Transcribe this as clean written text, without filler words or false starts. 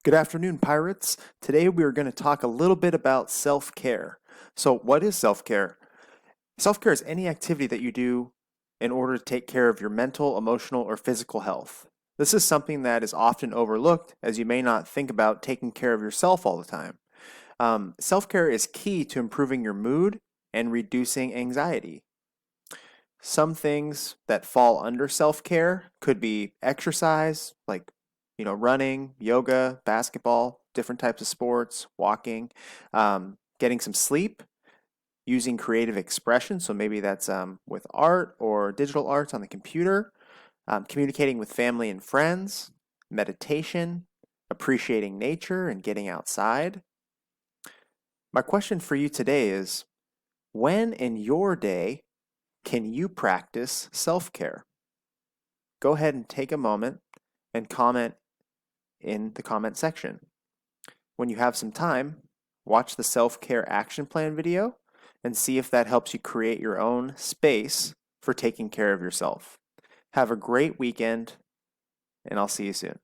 Good afternoon, pirates. Today we are going to talk a little bit about self-care. So, what is self-care? Self-care is any activity that you do in order to take care of your mental, emotional, or physical health. This is something that is often overlooked as you may not think about taking care of yourself all the time. Self-care is key to improving your mood and reducing anxiety. Some things that fall under self-care could be exercise, like running, yoga, basketball, different types of sports, walking, getting some sleep, using creative expression. So maybe that's with art or digital arts on the computer, communicating with family and friends, meditation, appreciating nature and getting outside. My question for you today is, when in your day can you practice self-care? Go ahead and take a moment and comment in the comment section. When you have some time, watch the self-care action plan video and see if that helps you create your own space for taking care of yourself. Have a great weekend, and I'll see you soon.